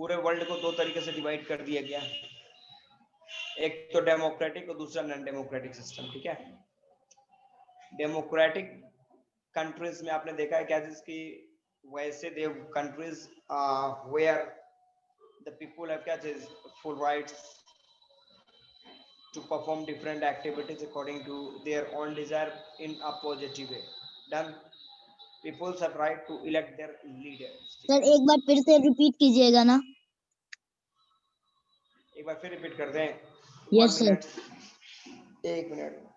पूरे वर्ल्ड को दो तरीके से डिवाइड कर दिया गया, एक तो डेमोक्रेटिक और दूसरा नॉन डेमोक्रेटिक सिस्टम। ठीक है, डेमोक्रेटिक कंट्रीज में आपने देखा है क्या, जिसकी वैसे they countries where the people have क्या चीज full rights to perform different activities according to their own desire in a positive way. Then people have right to elect their leaders. Sir एक बार फिर से रिपीट कीजिएगा ना। एक बार फिर repeat कर दें। Yes sir. 1 मिनट।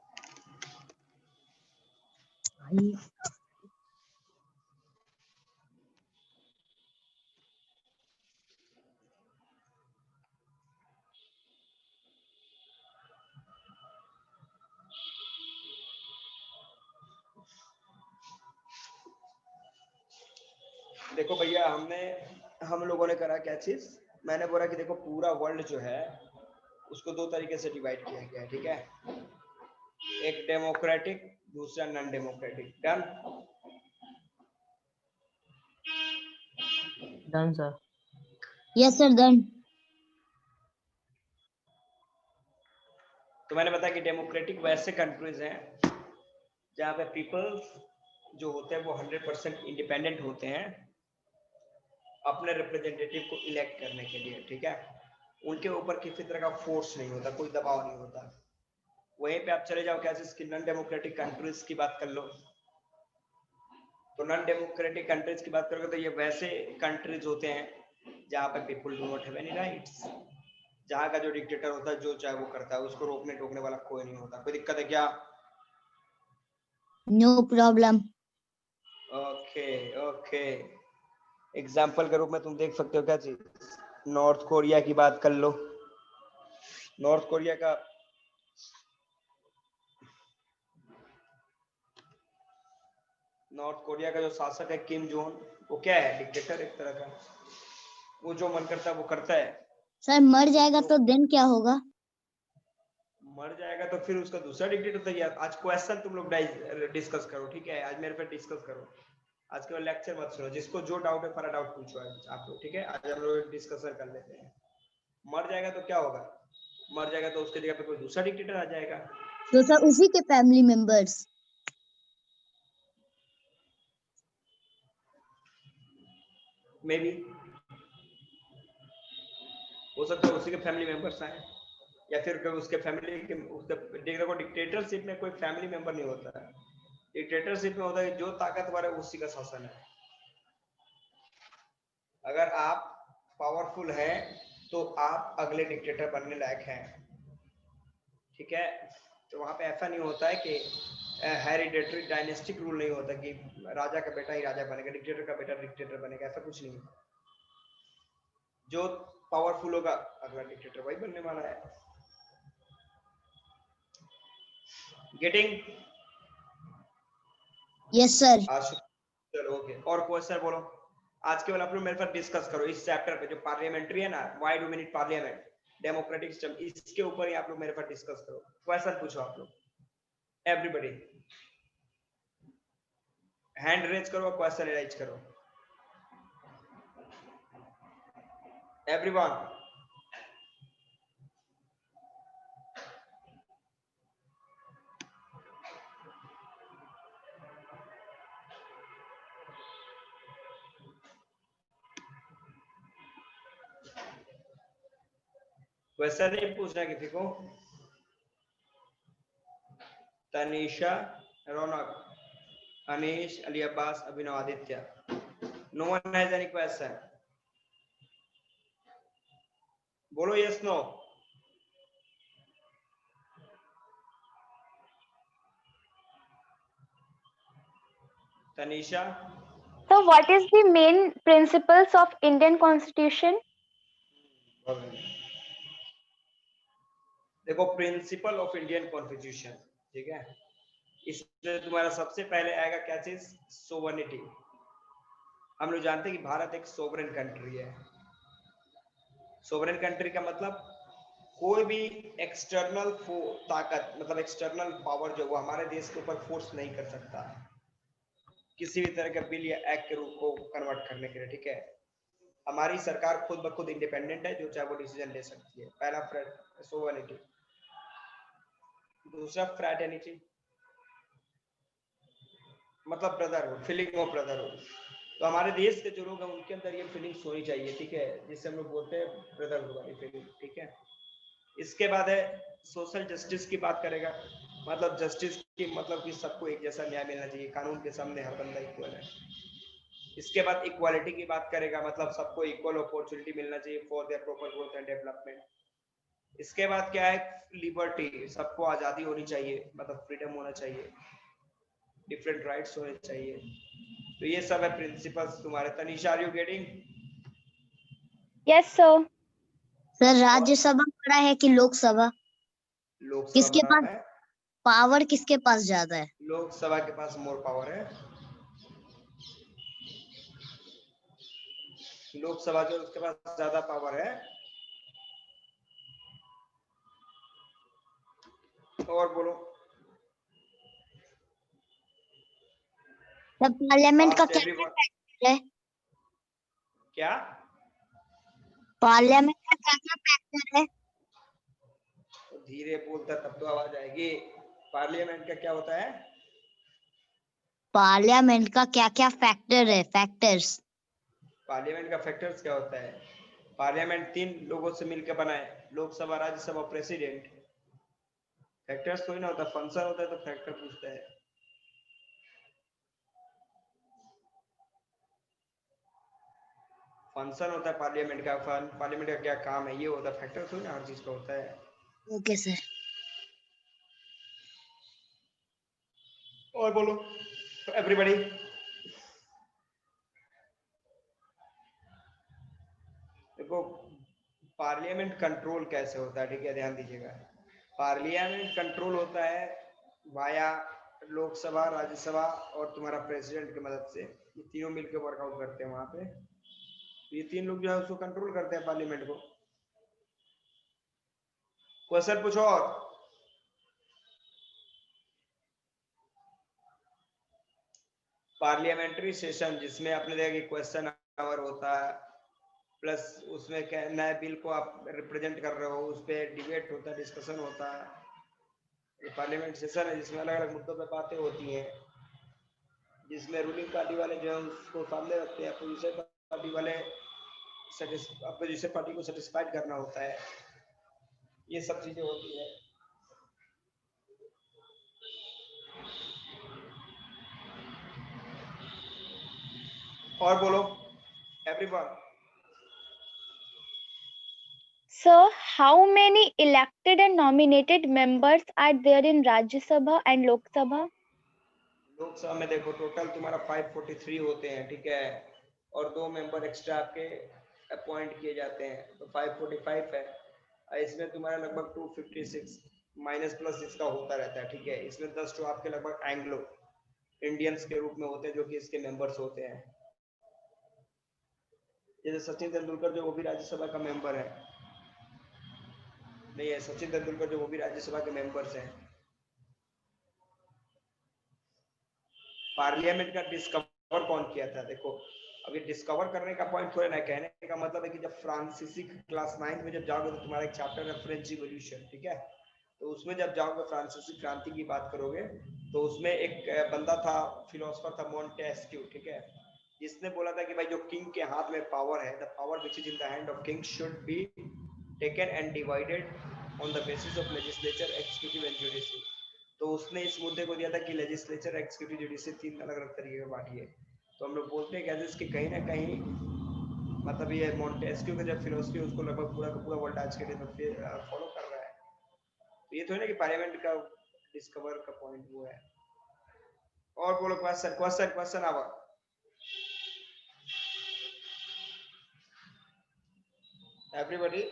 देखो भैया, हम लोगों ने करा क्या चीज, मैंने बोला कि देखो पूरा वर्ल्ड जो है उसको दो तरीके से डिवाइड किया गया है। ठीक है, एक डेमोक्रेटिक, दूसरा non democratic. Done done sir. Yes sir done. तो मैंने बताया कि डेमोक्रेटिक वैसे कंट्रीज हैं जहाँ पे पीपल जो होते हैं वो 100% इंडिपेंडेंट होते हैं अपने रिप्रेजेंटेटिव को इलेक्ट करने के लिए। ठीक है, उनके ऊपर किसी तरह का फोर्स नहीं होता, कोई दबाव नहीं होता। वहीं पे आप चले जाओ क्या जिसकी नॉन डेमोक्रेटिक कंट्रीज की बात कर लो, तो नॉन डेमोक्रेटिक कंट्रीज की बात करोगे तो ये वैसे कंट्रीज होते हैं जहाँ पे people do not have any rights, जहाँ का जो डिक्टेटर होता है जो चाहे वो करता है, उसको रोकने टोकने वाला कोई नहीं होता। कोई दिक्कत है क्या? No problem. Okay okay, example के रूप में तुम देख सकते हो क्या चीज, नॉर्थ कोरिया की बात कर लो। नॉर्थ कोरिया का जो शासक है किम जोन, वो क्या है, डिक्टेटर एक तरह का। वो जो मन करता है वो करता है। सर मर जाएगा तो दिन क्या होगा? मर जाएगा तो फिर उसका दूसरा डिक्टेटर तैयार। आज क्वेश्चन तुम लोग डिस्कस करो, ठीक है, आज मेरे पे डिस्कस करो। आज के लेक्चर मत सुनो, जिसको जो डाउट है सारा डाउट पूछो आप लोग। ठीक है, आज हम लोग डिस्कशन कर लेते हैं। मर जाएगा तो क्या होगा? मर जाएगा तो उसके जगह पे कोई दूसरा डिक्टेटर आ जाएगा। तो सर उसी के फैमिली मेंबर्स। मे बी हो सकता है उसी के फैमिली मेंबर्स आए, या फिर उसके फैमिली के देखो डिक्टेटरशिप में कोई फैमिली मेंबर नहीं होता है। डिक्टेटरशिप में होता है जो ताकतवर है उसी का शासन है। अगर आप पावरफुल हैं तो आप अगले डिक्टेटर बनने लायक हैं। ठीक है, तो वहां पे ऐसा नहीं होता है कि हेरिडेटरी डायनेस्टिक रूल नहीं होता कि राजा का बेटा ही राजा बनेगा, डिक्टेटर का बेटा डिक्टेटर बनेगा, ऐसा कुछ नहीं। जो पावरफुल होगा अगला डिक्टेटर वही बनने वाला है। गेटिंग? Yes sir. चलो ओके, और क्वेश्चन बोलो। आज केवल आप लोग मेरे साथ डिस्कस करो इस चैप्टर पे, जो पार्लियामेंट्री है ना, why do we need parliament, democratic system, इसके ऊपर ही आप लोग मेरे साथ डिस्कस करो। क्वेश्चन पूछो आप लोग, एवरीबॉडी हैंड रेज करो, क्वेश्चन राइज करो, एवरीवन। क्वेश्चन नहीं पूछना किसी को। Tanisha, Raunak, Anish, Ali Abbas, Abhinav, Aditya, no one has any question? बोलो yes no. Tanisha? So what is the main principles of Indian Constitution? देखो प्रिंसिपल ऑफ इंडियन कॉन्स्टिट्यूशन, ठीक है, इसमें तुम्हारा सबसे पहले आएगा क्या चीज, सोवरेनिटी। हम लोग जानते हैं कि भारत एक सोवरेन कंट्री है। सोवरेन कंट्री का मतलब कोई भी एक्सटर्नल ताकत, मतलब एक्सटर्नल पावर जो वो हमारे देश के ऊपर फोर्स नहीं कर सकता किसी भी तरह का बिल या एक्ट के रूप को कन्वर्ट करने के लिए। ठीक है, हमारी सरकार खुद ब खुद इंडिपेंडेंट है, जो चाहे वो डिसीजन ले सकती है। पहला सोवरेनिटी। दूसरा फ्रैटर्निटी, मतलब ब्रदरहुड, फीलिंग ऑफ ब्रदरहुड। तो हमारे देश के जो लोग हैं उनके अंदर ये फीलिंग्स होनी चाहिए, ठीक है, जिससे हम लोग बोलते हैं ब्रदरहुड वाली फीलिंग, ठीक है। इसके बाद है सोशल जस्टिस की बात करेगा, मतलब जस्टिस की मतलब कि सबको एक जैसा न्याय मिलना चाहिए, कानून के सामने हर बंदा इक्वल है। इसके बाद इक्वालिटी की बात करेगा, मतलब सबको इक्वल अपॉर्चुनिटी मिलना चाहिए for their proper growth and development. इसके बाद क्या है, लिबर्टी, सबको आजादी होनी चाहिए, मतलब फ्रीडम होना चाहिए, डिफरेंट राइट्स होने चाहिए। तो ये सब है प्रिंसिपल्स तुम्हारे। Tanisha, are you getting? Yes, sir. Sir Rajya Sabha बड़ा है कि लोकसभा? लोकसभा किसके बड़ा पास है, पावर किसके पास ज्यादा है? लोकसभा के पास मोर पावर है। लोकसभा जो उसके पास ज्यादा पावर है। और बोलो, तब पार्लियामेंट का फास्ट क्या एवरीवन। फैक्टर है? क्या? पार्लियामेंट का क्या फैक्टर है? तो धीरे बोलता तब तो आवाज आएगी। पार्लियामेंट का क्या होता है? पार्लियामेंट का क्या क्या फैक्टर है, फैक्टर्स? पार्लियामेंट का फैक्टर्स क्या होता है? पार्लियामेंट 3 लोगों से मिलकर बना है, लोकसभा, राज्यसभा, प्रेसिडेंट। फैक्टर्स कोई ना होता, फंक्शन होता है तो फैक्टर पूछता है। फंक्शन होता है पार्लियामेंट का, पार्लियामेंट का क्या काम है ये होता है, फैक्टर थोड़ी ना हर चीज का होता है। Okay sir. और बोलो एवरीबॉडी। देखो पार्लियामेंट कंट्रोल कैसे होता है, ठीक है, ध्यान दीजिएगा। पार्लियामेंट कंट्रोल होता है वाया लोकसभा, राज्यसभा और तुम्हारा प्रेसिडेंट की मदद से। ये तीनों मिलकर वर्कआउट करते हैं वहां पे। तो ये 3 लोग जो है उसको कंट्रोल करते हैं, पार्लियामेंट को। क्वेश्चन पूछो और। पार्लियामेंट्री सेशन जिसमें आपने देखा कि क्वेश्चन आवर होता है, प्लस उसमें क्या नए बिल को आप रिप्रेजेंट कर रहे हो, उस पर डिबेट होता है, डिस्कशन होता है। ये पार्लियामेंट सेशन है जिसमें अलग अलग मुद्दों पर बातें होती हैं, जिसमें रूलिंग पार्टी वाले जो है उसको सामने रखते हैं, अपोजिशन पार्टी वाले अपोजिशन पार्टी को सेटिस्फाइड करना होता है। ये सब चीजें होती है। और बोलो everyone. So, how many elected and nominated members are there in Rajya Sabha and Lok Sabha? Lok Sabha में देखो टोटल तुम्हारा 543 होते हैं, ठीक है, और 2 मेंबर एक्स्ट्रा आपके अपॉइंट किए जाते हैं, तो 545 है। और इसमें तुम्हारा लगभग 256 माइनस प्लस इसका होता रहता है, ठीक है। इसमें 10 तो आपके लगभग एंग्लो इंडियंस के रूप में होते हैं जो कि इसके मेंबर्स होते हैं। जैसे सचिन तेंदुलकर जो वो भी राज्यसभा का मेंबर है, नहीं है सचिन तेंदुलकर जो वो भी राज्यसभा के मेंबर्स हैं। पार्लियामेंट का डिस्कवर कौन किया था? देखो अभी डिस्कवर करने का पॉइंट थोड़ा ना, कहने का मतलब है कि जब फ्रांसीसी क्लास 9 में जब जाओगे तो तुम्हारा एक चैप्टर है फ्रेंच रिवॉल्यूशन, ठीक है, तो उसमें जब जाओगे फ्रांसीसी क्रांति की बात करोगे तो उसमें एक बंदा था, फिलोसफर था, मोंटेस्क्यू, ठीक है, जिसने बोला था कि भाई जो किंग के हाथ में पावर है, the power which is in the hand of king should be taken and divided on the basis of legislature, executive and judiciary. तो उसने इस मुद्दे को दिया था कि लेजिस्लेचर, एग्जीक्यूटिव, जुडिशरी 3 अलग अलग तरीके में बांटिए। तो हम लोग बोलते हैं कि इसकी कहीं ना कहीं मतलब ये मोंटेस्क्यू का जब फिलोसफी उसको लगभग पूरा का पूरा वर्ल्ड आज के दिन में फॉलो कर रहा है। तो ये थोड़ी ना कि पार्लियामेंट का डिस्कवर का पॉइंट वो है। और बोलो question question question hour everybody.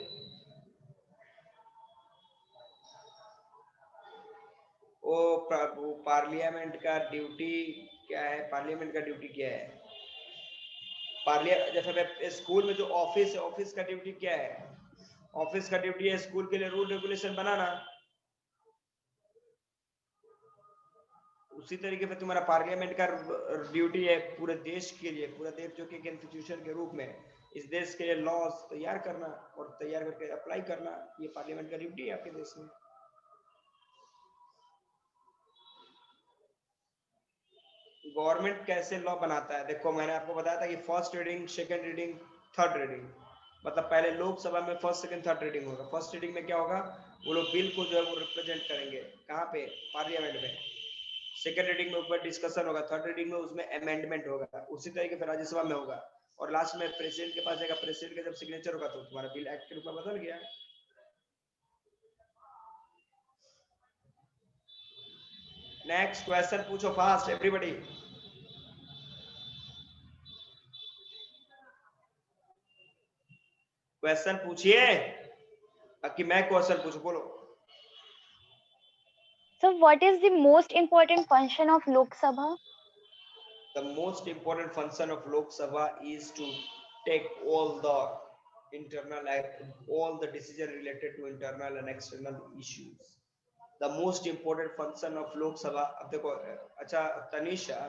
ओ प्रभु, पार्लियामेंट का ड्यूटी क्या है? पार्लियामेंट का ड्यूटी क्या है? जैसे स्कूल में जो ऑफिस है, ऑफिस का ड्यूटी क्या है? ऑफिस का ड्यूटी है स्कूल के लिए रूल रेगुलेशन बनाना। उसी तरीके से तुम्हारा पार्लियामेंट का ड्यूटी है पूरे देश के लिए, पूरा देश जो कि एक इंस्टीट्यूशन के रूप में इस देश के लिए लॉज तैयार करना और तैयार करके अप्लाई करना, ये पार्लियामेंट का ड्यूटी है आपके देश में। गवर्नमेंट कैसे लॉ बनाता है, देखो मैंने आपको बताया था कि first reading, second reading, third reading, मतलब पहले लोकसभा में फर्स्ट सेकंड थर्ड रीडिंग होगा। फर्स्ट रीडिंग में क्या होगा, वो लोग बिल को जो है वो रिप्रेजेंट करेंगे कहाँ पे, पार्लियामेंट में। सेकंड रीडिंग में ऊपर डिस्कशन होगा, थर्ड रीडिंग में उसमें अमेंडमेंट होगा, उसी तरीके से राज्यसभा में होगा, और लास्ट में प्रेसिडेंट के पास जाएगा, प्रेसिडेंट का जब सिग्नेचर होगा तो तुम्हारा बिल एक्ट के रूप में बदल गया। नेक्स्ट क्वेश्चन पूछो फास्ट एवरीबॉडी। क्वेश्चन पूछिए कि मैं क्वेश्चन पूछूं, बोलो। So what is the most important function of Lok Sabha? The most important function of Lok Sabha is to take all the all the decision related to internal and external issues. The most important function of Lok Sabha, अब देखो, अच्छा तनीषा,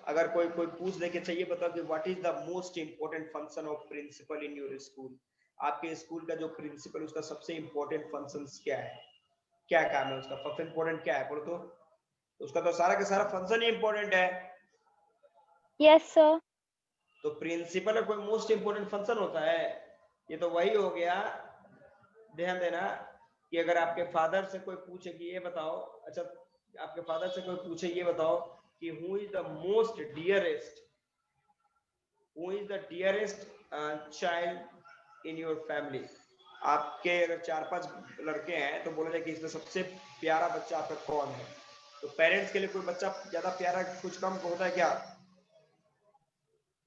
अगर कोई पूछ दे के चाहिए बताओ कि what is the most important function of principal in your school, आपके स्कूल का जो प्रिंसिपल उसका सबसे इंपॉर्टेंट फंक्शंस क्या है, क्या काम है उसका, सबसे इंपॉर्टेंट क्या है बोलो तो। उसका तो सारा का सारा फंक्शन ही इंपॉर्टेंट है। Yes, sir. तो प्रिंसिपल का कोई मोस्ट इंपोर्टेंट फंक्शन होता है, ये तो वही हो गया। ध्यान देना कि अगर आपके फादर से कोई पूछे कि ये बताओ, अच्छा आपके फादर से कोई पूछे ये बताओ कि who is the most dearest child in your family, आपके अगर 4-5 लड़के हैं तो बोला जाए कि इसमें सबसे प्यारा बच्चा आपका कौन है। तो पेरेंट्स के लिए कोई बच्चा ज्यादा प्यारा कुछ कम होता है क्या?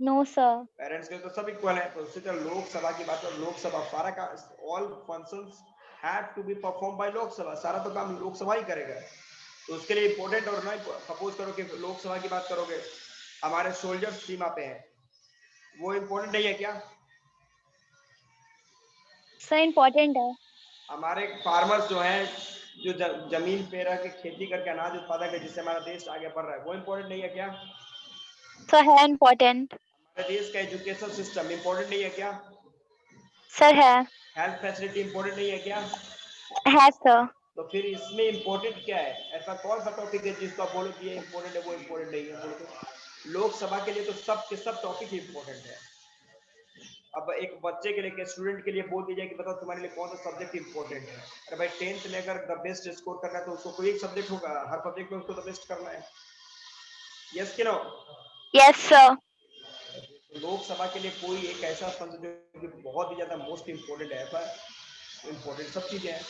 No, sir. पेरेंट्स के तो सब इक्वल है। तो उससे तो लोकसभा की बात है, लोकसभा सारा का all functions have to be perform by Lok Sabha, सारा तो काम लोकसभा ही करेगा। तो उसके लिए इंपॉर्टेंट और ना, सपोज करो कि लोकसभा की बात करोगे, हमारे सोल्जर्स सीमा पे हैं, वो इंपॉर्टेंट नहीं है क्या? Sir, important है। हमारे फार्मर्स जो हैं, जो जमीन पे रह के खेती करके अनाज उत्पादक है, जिससे हमारा देश आगे बढ़ रहा है, वो इंपॉर्टेंट नहीं है क्या? Sir, है important। हमारे देश का एजुकेशन सिस्टम इंपॉर्टेंट नहीं है क्या? Sir, है। हेल्थ फैसिलिटी इंपॉर्टेंट नहीं है क्या? है sir। तो फिर इसमें इंपॉर्टेंट क्या है? ऐसा कौन सा टॉपिक है जिसको आप बोलो कि ये इंपॉर्टेंट है वो इंपॉर्टेंट नहीं है? बोलो तो लोकसभा के लिए तो सब के सब टॉपिक ही इंपॉर्टेंट है। अब एक बच्चे के लिए, एक स्टूडेंट के लिए बोल दीजिए कि बताओ तुम्हारे लिए कौन सा सब्जेक्ट इंपॉर्टेंट है। अरे भाई 10th में अगर द बेस्ट स्कोर करना है तो उसको कोई एक सब्जेक्ट होगा, हर सब्जेक्ट में उसको द बेस्ट करना है। यस कि नो? Yes, sir। लोकसभा के लिए कोई एक ऐसा फंड जो बहुत ही ज्यादा मोस्ट इंपॉर्टेंट है, ऐसा इंपॉर्टेंट सब चीजें हैं।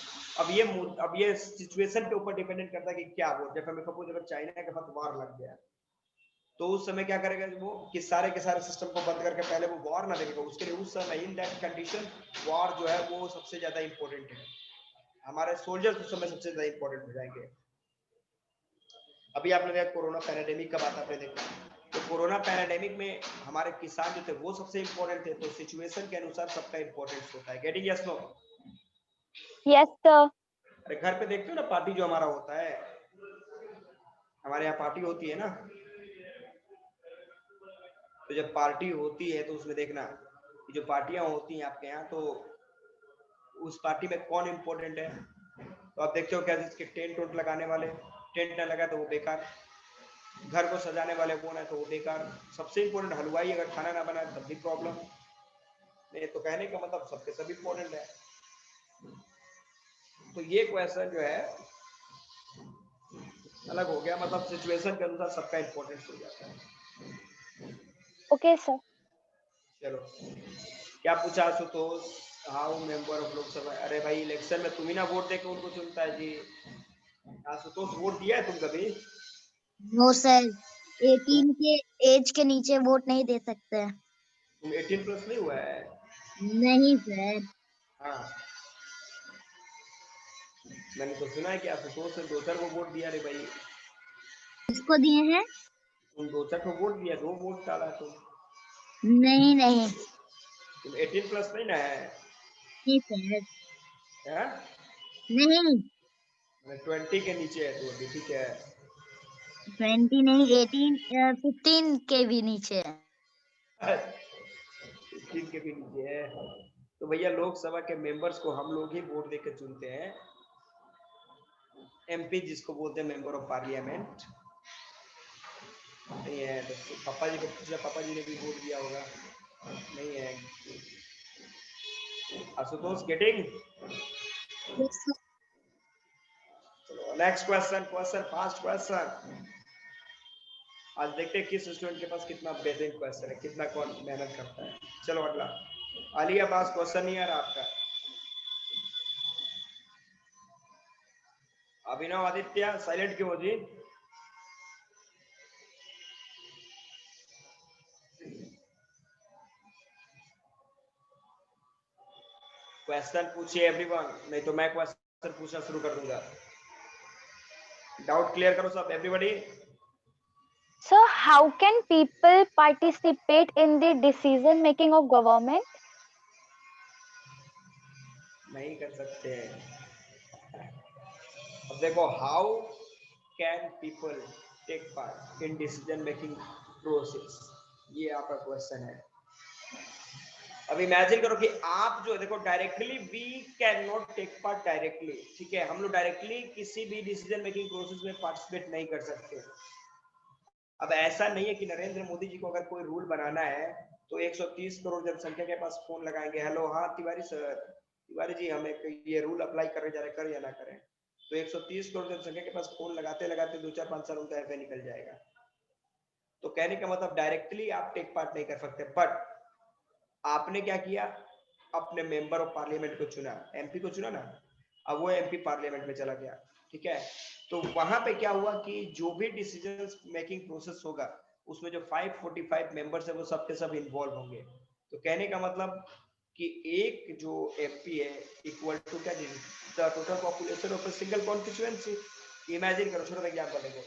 अब ये सिचुएशन के ऊपर डिपेंडेंट करता है कि क्या वो, जैसे मैं सपोज अगर चाइना के साथ वार लग गया तो उस समय क्या करेगा वो कि सारे के सारे सिस्टम को बंद करके पहले वो वॉर ना देगा, उसके लिए उस समय इन दैट कंडीशन वॉर जो है वो सबसे ज्यादा इंपॉर्टेंट है। हमारे सोल्जर्स उस समय सबसे ज्यादा इंपॉर्टेंट हो जाएंगे। अभी आपने देखा कोरोना पैराडेमिक का बात आपने देखा, तो कोरोना पैराडेमिक में हमारे किसान जो थे वो सबसे इंपॉर्टेंट थे। तो सिचुएशन के अनुसार सबका इंपॉर्टेंस होता है। Getting yes no? Yes, sir। अरे घर पे देखते हो ना पार्टी जो हमारा होता है, हमारे यहाँ पार्टी होती है ना, तो जब पार्टी होती है तो उसमें देखना जो पार्टियां होती हैं आपके यहाँ, तो उस पार्टी में कौन इंपॉर्टेंट है। तो आप देखते हो क्या, जिसके टेंट उंट लगाने वाले, टेंट ना लगा तो वो बेकार, घर को सजाने वाले कौन है तो वो बेकार, सबसे इंपॉर्टेंट हलवाई अगर खाना ना बनाए तब भी प्रॉब्लम। नहीं तो कहने का मतलब सबके सब इंपॉर्टेंट है। तो ये क्वेश्चन जो है अलग हो गया, मतलब सिचुएशन के अनुसार सबका इंपॉर्टेंस हो जाता है। Okay, sir। चलो क्या पूछा Ashutosh? How member of Lok Sabha, अरे भाई इलेक्शन में तुम ही ना वोट देकर उनको चुनता है जी। आशुतोष वोट दिया है तुम कभी? नो सर, 18 के एज के नीचे वोट नहीं दे सकते। तुम 18 प्लस नहीं हुआ है? नहीं सर। हाँ, मैंने तो सुना है कि आशुतोष ने 2-4 को वोट दिया रे भाई। किसको दिए हैं? तुम 2-4 को वोट दिया, 2 वोट डाला तुम। नहीं नहीं। तुम 18 प्लस नहीं ना है? नहीं सर। हाँ? नहीं। 20 के नीचे है तो अभी ठीक है। 20 नहीं 18 15 के भी नीचे है। 15 के भी नीचे है। तो भैया लोकसभा के मेंबर्स को हम लोग ही वोट देकर चुनते हैं। एमपी जिसको बोलते हैं मेंबर ऑफ पार्लियामेंट नहीं है। तो पापा जी को पूछा, पापा जी ने भी वोट दिया होगा, नहीं है। आशुतोष गेटिंग। चलो नेक्स्ट क्वेश्चन, फास्ट क्वेश्चन। आज देखते हैं किस स्टूडेंट के पास कितना बेहतरीन क्वेश्चन है, कितना कौन मेहनत करता है। चलो अगला। आलिया पास क्वेश्चन नहीं आ रहा आपका। अभिनव आदित्य साइलेंट क्यों हो जी? क्वेश्चन पूछिए एवरीवन, नहीं तो मैं क्वेश्चन पूछना शुरू कर दूंगा। डाउट क्लियर करो सब everybody. So how can people participate in the decision making of government? नहीं कर सकते। अब देखो, how can people take part in decision making process, ये आपका क्वेश्चन है। अब इमेजिन करो कि आप जो देखो directly we can not take part directly, ठीक है, हम लोग डायरेक्टली किसी भी डिसीजन मेकिंग प्रोसेस में पार्टिसिपेट नहीं कर सकते। अब ऐसा नहीं है कि नरेंद्र मोदी जी को अगर कोई रूल बनाना है तो 130 करोड़ जनसंख्या के पास फोन लगाएंगे, हेलो हाँ तिवारी सर, तिवारी जी हमें ये रूल अप्लाई करने जा रहे, कर या ना करें। तो 130 करोड़ जनसंख्या के पास फोन लगाते लगाते 2-4-5 साल उनका ऐसे निकल जाएगा। तो कहने का मतलब डायरेक्टली आप टेक पार्ट नहीं कर सकते। बट आपने क्या किया, अपने मेंबर ऑफ पार्लियामेंट को चुना, एमपी को चुना ना, अब वो एमपी पार्लियामेंट में चला गया, ठीक है। तो वहां पे क्या हुआ कि जो भी डिसीजन मेकिंग प्रोसेस होगा उसमें जो 545 मेंबर्स है वो सब के सब इन्वॉल्व होंगे। तो कहने का मतलब कि एक जो एमपी है इक्वल टू क्या, the total population of a single constituency. Imagine करो, छोटा एग्जांपल देखो,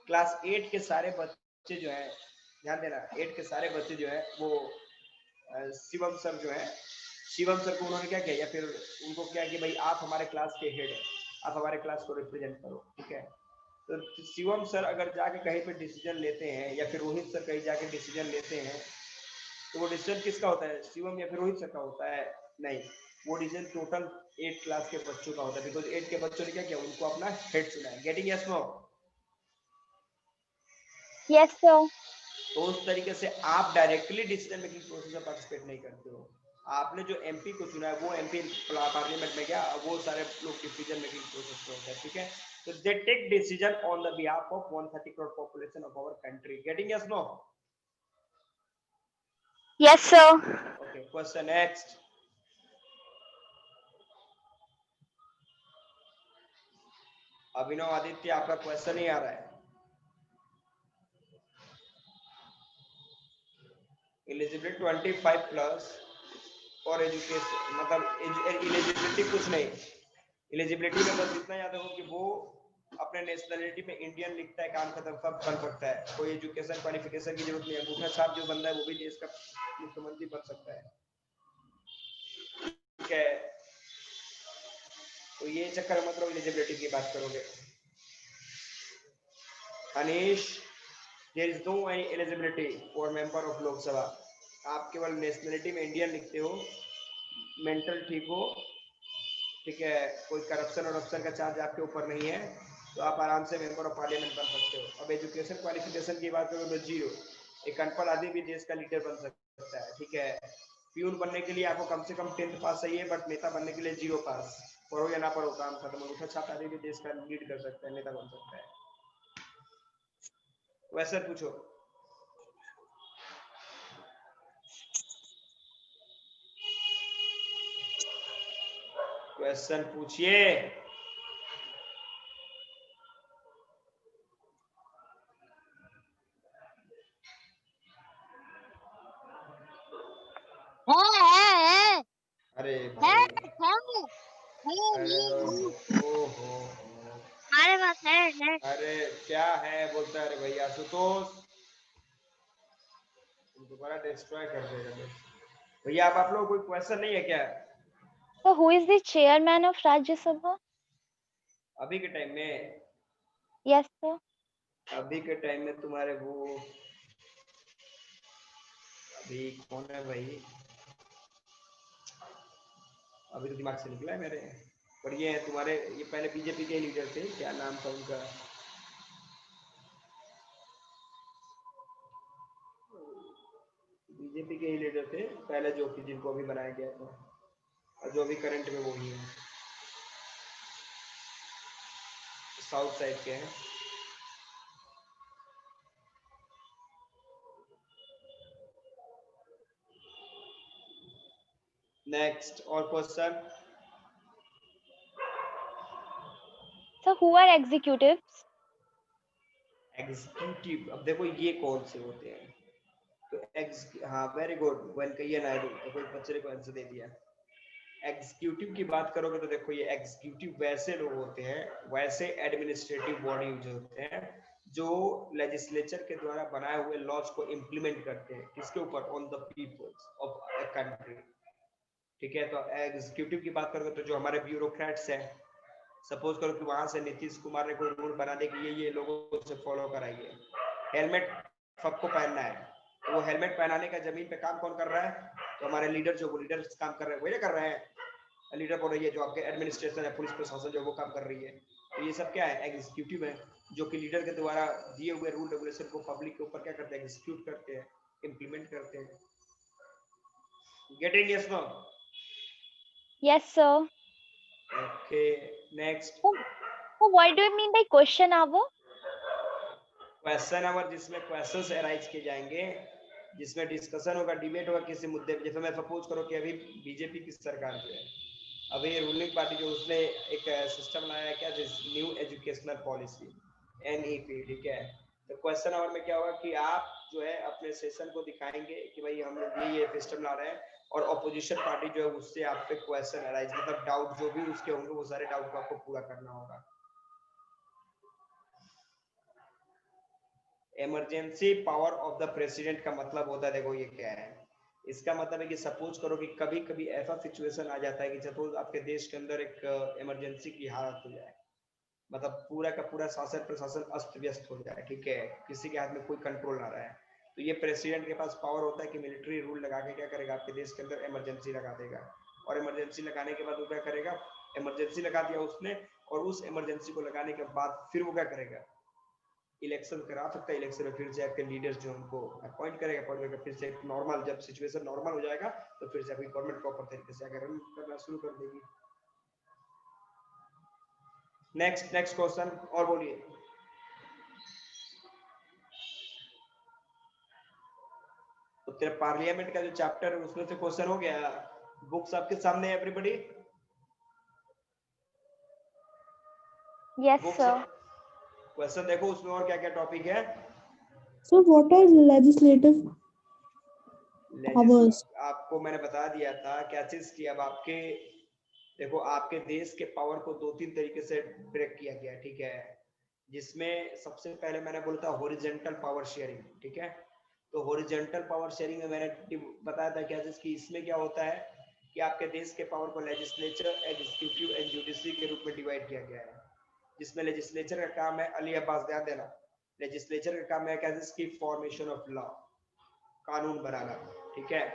क्लास 8 के सारे बच्चे जो है, ध्यान देना, 8 के सारे बच्चे जो है वो शिवम सर जो है, शिवम सर को उन्होंने क्या किया, या फिर उनको क्या कि भाई आप हमारे क्लास के हेड है, आप हमारे क्लास को रिप्रेजेंट करो, ठीक है। तो शिवम सर अगर जाके कहीं पे डिसीजन लेते हैं या फिर रोहित सर कहीं जाके डिसीजन लेते हैं, तो वो डिसीजन किसका होता है, शिवम या फिर रोहित सर का होता है? नहीं, वो डिसीजन टोटल 8 क्लास के बच्चों का होता है, बिकॉज 8 के बच्चों ने क्या किया, उनको अपना हेड चुना है। Getting yes no? Yes, sir. तो उस तरीके से आप डायरेक्टली डिसीजन मेकिंग प्रोसेस में पार्टिसिपेट नहीं करते हो। आपने जो एमपी को चुना है वो एमपी पार्लियामेंट में गया, वो सारे लोग डिसीजन मेकिंग प्रोसेस में होते हैं, ठीक है। तो they take decision on the behalf of 130 crore population of our country. Getting yes no? Yes, sir. Okay, question next. Abhinav Aditya आपका क्वेश्चन ही आ रहा है। एलिजिबिलिटी 25 प्लस और एजुकेशन, मतलब एलिजिबिलिटी कुछ नहीं, एलिजिबिलिटी में बस इतना याद रखो कि वो अपने नेशनलिटी में इंडियन लिखता है, काम खत्म, सब बन सकता है, कोई एजुकेशन क्वालिफिकेशन की जरूरत नहीं है। अंगूठा छाप जो बंदा है वो भी देश का मुख्यमंत्री बन सकता है, ठीक है। तो ये चक्कर मतलब एलिजिबिलिटी की बात करोगे। Anish, there is no any eligibility for member of Lok Sabha. आप केवल नेशनलिटी में इंडियन लिखते हो, मेंटल ठीक हो, ठीक है, कोई करप्शन और अफसर का चार्ज आपके ऊपर नहीं है, तो आप आराम से मेंबर ऑफ पार्लियामेंट बन सकते हो। अब एजुकेशन क्वालिफिकेशन की बात करो तो 0, एक अनपढ़ आदमी भी देश का लीडर बन सकता है, ठीक है। प्यून बनने के लिए आपको कम से कम 10th पास चाहिए, बट नेता बनने के लिए 0 पास, पढ़ो या ना पढ़ो काम खत्म। अंगूठा छाप आदमी भी देश का लीड कर सकता है, नेता बन सकता है। वैसे पूछो। क्वेश्चन पूछिए। है अरे है भाई, नहीं ओहो, हमारे पास है। अरे क्या है बोलता है, अरे भैया आशुतोष दोबारा डिस्ट्रॉय कर देगा भैया। आप लोग कोई क्वेश्चन नहीं है क्या So who is the chairman of Rajya Sabha? अभी के टाइम में? Yes, sir. अभी के टाइम में तुम्हारे वो अभी कौन है भाई, अभी तो दिमाग से निकला है मेरे, पर ये है तुम्हारे, ये पहले बीजेपी के लीडर थे, क्या नाम था उनका, बीजेपी के ही लीडर थे पहले, जो कि जिनको अभी बनाया गया था, और जो अभी करंट में वो ही है, साउथ साइड के हैं। नेक्स्ट और question. So who are executives? Executive, अब देखो ये कौन से होते हैं, तो हाँ वेरी गुड, वेंकैया नायडू, तो कोई बच्चे को आंसर दे दिया। एग्जीक्यूटिव की बात करोगे तो देखो ये एग्जीक्यूटिव वैसे लोग होते हैं, वैसे एडमिनिस्ट्रेटिव बॉडीज होते हैं जो लेजिस्लेचर के द्वारा बनाए हुए लॉज को इम्प्लीमेंट करते हैं, किसके ऊपर, on the peoples of a country. ठीक है, तो एग्जीक्यूटिव की बात करोगे तो जो हमारे ब्यूरोक्रेट्स हैं, सपोज करो कि वहां से नीतीश कुमार ने कोई रूल बना दे कि ये लोगों से फॉलो कराइए, हेलमेट सबको पहनना है, तो वो हेलमेट पहनाने का जमीन पे काम कौन कर रहा है, तो हमारे लीडर, जो लीडर काम कर रहे हैं वही कर रहे हैं, लीडर बोल रही है, जो आपके एडमिनिस्ट्रेशन है, पुलिस प्रशासन जो वो काम कर रही है, तो ये सब क्या है, एग्जीक्यूटिव है, जो कि लीडर के द्वारा दिए हुए रूल रेगुलेशन को पब्लिक के ऊपर क्या करते हैं, एग्जीक्यूट करते हैं, इम्प्लीमेंट करते हैं। Getting, yes no? Yes, sir. Okay, next. So what do you mean by question hour? Question hour, जिसमें क्वेश्चंस अराइज किए जाएंगे, जिसमें डिस्कशन होगा, डिबेट होगा किसी मुद्दे पे, जैसे मैं सपोज करो कि अभी बीजेपी की सरकार जो है, अभी रूलिंग पार्टी जो, उसने एक सिस्टम लाया है, क्या, न्यू एजुकेशनल पॉलिसी, NEP, ठीक है, तो क्वेश्चन आवर में क्या होगा कि आप जो है अपने सेशन को दिखाएंगे कि भाई हम ये सिस्टम ला रहे हैं, और अपोजिशन पार्टी जो है उससे आप पे क्वेश्चन अराइज, मतलब डाउट जो भी उसके होंगे वो सारे डाउट को आपको पूरा करना होगा। Emergency power of the president का मतलब होता है, देखो ये क्या है, इसका मतलब है कि सपोज करो कि कभी कभी ऐसा सिचुएशन आ जाता है कि सपोज आपके देश के अंदर एक इमरजेंसी की हालत हो जाए, मतलब पूरा का पूरा शासन प्रशासन अस्त व्यस्त हो जाए, ठीक है, किसी के हाथ में कोई कंट्रोल ना रहे, तो ये प्रेसिडेंट के पास पावर होता है कि मिलिट्री रूल लगा के क्या करेगा, आपके देश के अंदर इमरजेंसी लगा देगा, और इमरजेंसी लगाने के बाद वो क्या करेगा, इमरजेंसी लगा दिया उसने, और उस इमरजेंसी को लगाने के बाद फिर वो क्या करेगा, इलेक्शन करा सकता है, इलेक्शन में फिर से आपके लीडर्स जो उनको अपॉइंट करेगा, अपॉइंट करके फिर से एक नॉर्मल, जब सिचुएशन नॉर्मल हो जाएगा तो फिर से आपकी गवर्नमेंट प्रॉपर तरीके से आगे रन करना शुरू कर देगी। नेक्स्ट नेक्स्ट क्वेश्चन, और बोलिए। तो तेरे पार्लियामेंट का जो चैप्टर है उसमें से क्वेश्चन हो गया, बुक्स आपके सामने है everybody? Yes, books, sir. Question देखो उसमें और क्या क्या टॉपिक है। So what are legislative powers? आपको मैंने बता दिया था क्या चीज की, अब आपके देखो आपके देश के पावर को दो तीन तरीके से ब्रेक किया गया, ठीक है, जिसमें सबसे पहले मैंने बोला था हॉरिजॉन्टल पावर शेयरिंग, ठीक है, तो हॉरिजॉन्टल पावर शेयरिंग में मैंने बताया था क्या चीज की, इसमें क्या होता है कि आपके देश के पावर को लेजिस्लेचर, एग्जीक्यूटिव एंड जुडिशरी के रूप में डिवाइड किया गया है, जिसमें लेजिस्लेचर का काम है, अली अब्बास ध्यान देना, लेजिस्लेचर का काम है क्या चीज की, फॉर्मेशन ऑफ लॉ, कानून बनाना, ठीक है,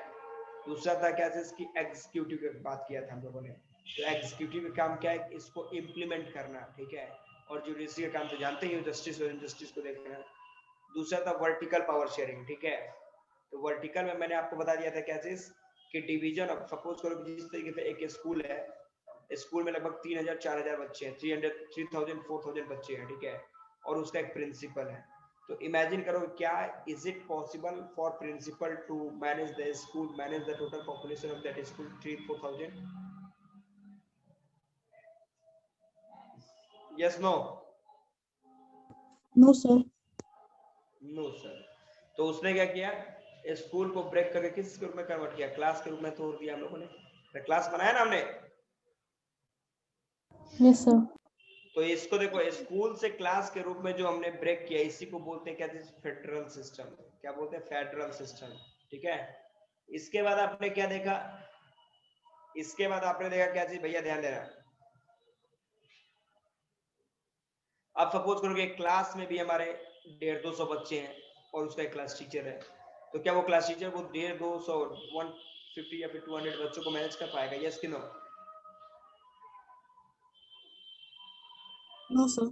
दूसरा था क्या चीज की, एग्जीक्यूटिव की बात किया था हम लोगों ने, तो एग्जीक्यूटिव का काम क्या है, इसको इम्प्लीमेंट करना, ठीक है, और जुडिशरी का काम तो जानते ही हो, जस्टिस और इनजस्टिस को देखना। दूसरा था वर्टिकल पावर शेयरिंग, ठीक है, तो वर्टिकल में मैंने आपको बता दिया था क्या चीज कि डिवीजन, अब सपोज करो कि जिस तरीके से एक स्कूल है, स्कूल में लगभग 3000 4000 बच्चे हैं, 300 3000 4000 बच्चे हैं, ठीक है, और उसका एक प्रिंसिपल है, तो इमेजिन करो क्या, is it possible for principal to manage the school, manage the total population of that school 3-4,000? Yes no? No, sir. No sir. तो उसने क्या किया, स्कूल को ब्रेक करके किस रूप में कन्वर्ट किया, क्लास के रूप में तोड़ दिया हम लोगों ने, क्लास बनाया ना हमने, Yes, sir. तो इसको देखो, स्कूल से क्लास के रूप में जो हमने ब्रेक किया, इसी को बोलते हैं क्या, फेडरल सिस्टम, क्या बोलते हैं, फेडरल सिस्टम, ठीक है। इसके बाद आपने क्या देखा, इसके बाद आपने देखा क्या चीज, भैया ध्यान देना, अब सपोज करो कि क्लास में भी हमारे 150-200 बच्चे हैं और उसका एक क्लास टीचर है, तो क्या वो क्लास टीचर वो 150-200 150 या फिर 200 बच्चों को मैनेज कर पाएगा? यस कि नो? No, sir.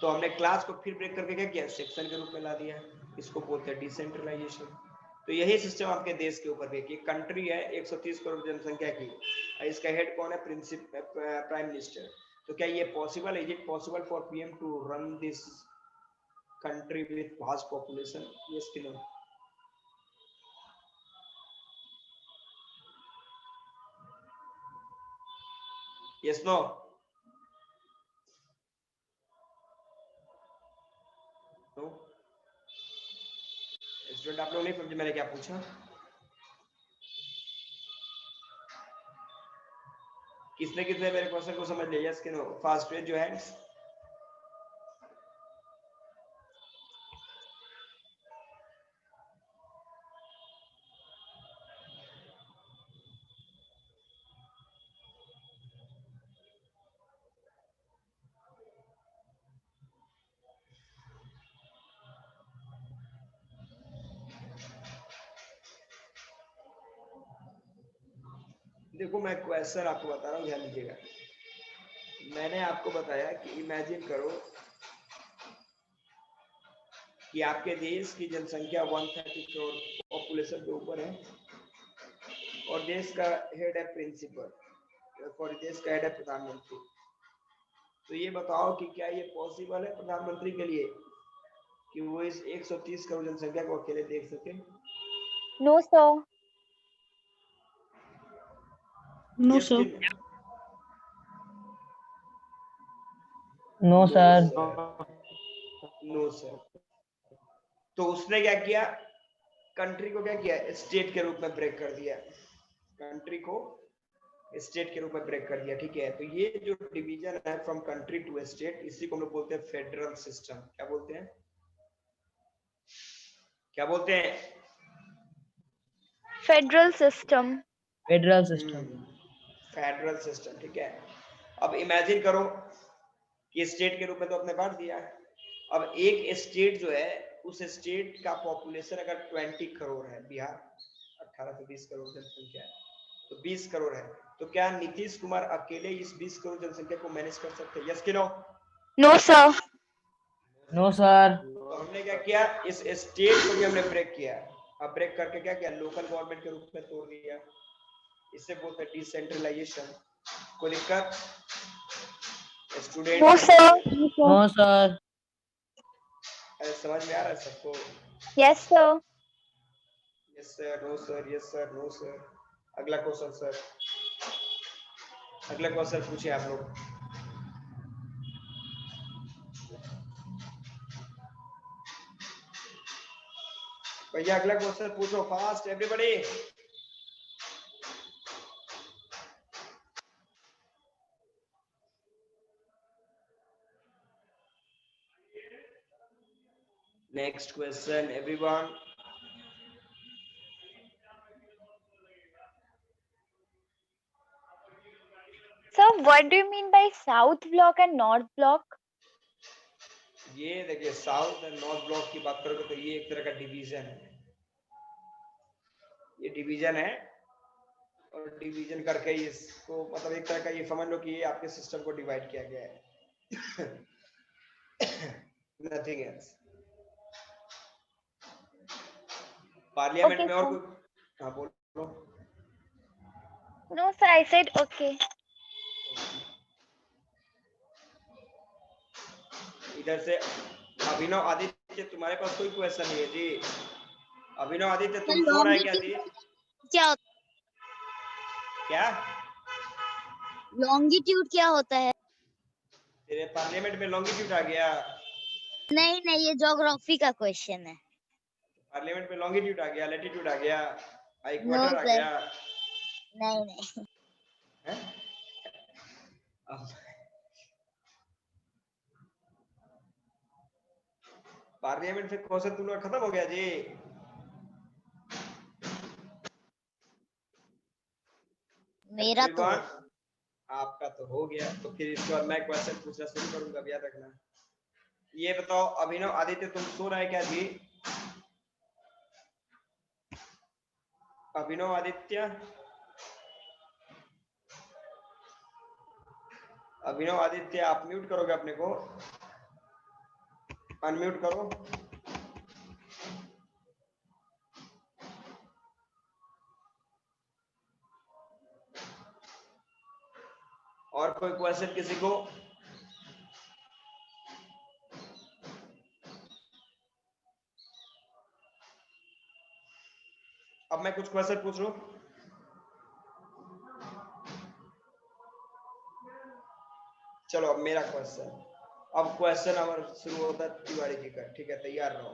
तो हमने क्लास को फिर ब्रेक करके क्या किया, सेक्शन के रूप में ला दिया। इसको बोलते हैं डिसेंट्रलाइजेशन। तो यही सिस्टम आपके देश के ऊपर भी, कंट्री है 130 करोड़ जनसंख्या की, इसका हेड कौन है, प्राइम मिनिस्टर। तो क्या ये पॉसिबल है, is it possible for PM to run this country with vast population? Yes कि नो? Yes no? स्टूडेंट आप लोग नहीं समझे मैंने क्या पूछा? किसने किसने मेरे क्वेश्चन को समझ लिया? यस कि नो? फास्ट रेज जो हैंड्स। देखो मैं क्वेश्चन आपको बता रहा हूँ, ध्यान दीजिएगा। मैंने आपको बताया कि इमेजिन करो कि आपके देश की जनसंख्या 130 करोड़ पॉपुलेशन के ऊपर है और देश का हेड है प्रिंसिपल, और देश का हेड है प्रधानमंत्री। तो ये बताओ कि क्या ये पॉसिबल है प्रधानमंत्री के लिए कि वो इस 130 करोड़ जनसंख्या को अकेले देख सके? No, sir. No, Yes sir. कि नो सर। No sir. तो उसने क्या किया, कंट्री को क्या किया, स्टेट के रूप में ब्रेक कर दिया, कंट्री को स्टेट के रूप में ब्रेक कर दिया। ठीक है, तो ये जो डिवीजन है फ्रॉम कंट्री टू स्टेट, इसी को हम लोग बोलते हैं फेडरल सिस्टम। क्या बोलते हैं, क्या बोलते हैं? Federal system. Federal system. Federal system. ठीक है, अब इमेजिन करो कि स्टेट के रूप में तो आपने बांट दिया, अब एक स्टेट जो है उस स्टेट का पॉपुलेशन अगर 20 करोड़ है, बिहार 18 से 20 करोड़ जनसंख्या है, तो 20 करोड़ है, तो क्या नीतीश कुमार अकेले इस 20 करोड़ जनसंख्या को मैनेज कर सकते हैं? यस कि no? No, sir. No sir. तो हमने क्या किया, इस स्टेट को भी हमने ब्रेक किया। अब ब्रेक करके क्या किया, लोकल गवर्नमेंट के रूप में तोड़ दिया। इसे बोलते हैं डिसेंट्रलाइजेशन। कोई दिक्कत स्टूडेंट? No, sir. नो सर। समझ में आ रहा है सबको? Yes, sir. Yes sir, no sir, yes sir, no sir. अगला क्वेश्चन सर, अगला क्वेश्चन पूछिए आप लोग। भैया अगला क्वेश्चन पूछो, fast everybody. Next question everyone. Sir, what do you mean by South Block and North Block? ये देखिए, साउथ एंड नॉर्थ ब्लॉक की बात करोगे तो ये एक तरह का डिवीजन है, ये डिवीजन है, और डिवीजन करके इसको मतलब एक तरह का ये समझ लो कि ये आपके सिस्टम को डिवाइड किया गया है। Nothing else. पार्लियामेंट Okay, में और sir. कोई? हाँ बोलो। No, sir. I said okay. इधर से अभिनव आदित्य, तुम्हारे पास कोई क्वेश्चन नहीं है जी? अभिनव आदित्य तुम सो रहा है क्या जी? क्या होता क्या लॉन्गिट्यूड क्या होता है? तेरे पार्लियामेंट में लॉन्गिट्यूड आ गया? नहीं नहीं, ये ज्योग्राफी का क्वेश्चन है। पार्लियामेंट में लॉन्गिट्यूड आ गया, लैटिट्यूड आ गया, नो इक्वेटर आ सर, गया नहीं नहीं। है? अब पार्लियामेंट से क्वेश्चन तुम लोग खत्म हो गया जी? मेरा तो आपका तो हो गया, तो फिर इसके बाद मैं क्वेश्चन पूछना शुरू करूंगा, याद रखना। ये बताओ अभिनव आदित्य तुम सो रहा है क्या जी? अभिनव आदित्य, अभिनव आदित्य आप म्यूट करोगे अपने को, अनम्यूट करो। और कोई क्वेश्चन किसी को? अब मैं कुछ क्वेश्चन पूछ लूं। चलो अब मेरा क्वेश्चन, अब क्वेश्चन हमारा शुरू होता है तिवारी जी का, ठीक है? तैयार रहो,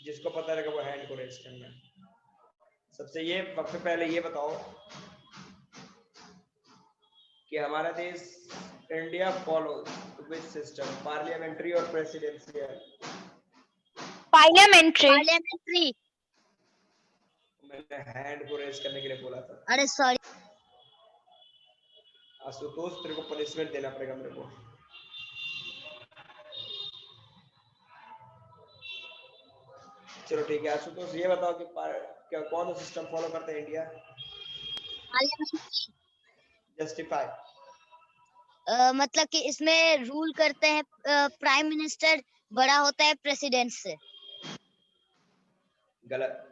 जिसको पता रहेगा वो हैंड को रेज करना। सबसे पहले ये बताओ कि हमारा देश India follow which system, parliamentary और प्रेसिडेंशियल? पार्लियामेंट्री। पार्लियामेंट्री। मैंने हैंड को रेज करने के लिए बोला था। अरे सॉरी। आशुतोष तेरे को पनिशमेंट देना पड़ेगा मेरे को। चलो ठीक है आशुतोष, ये बताओ कि क्या कौन सा सिस्टम फॉलो करता है इंडिया? पार्लियामेंट्री। जस्टिफाई। मतलब कि इसमें रूल करते हैं प्राइम मिनिस्टर, बड़ा होता है प्रेसिडेंट से। गलत।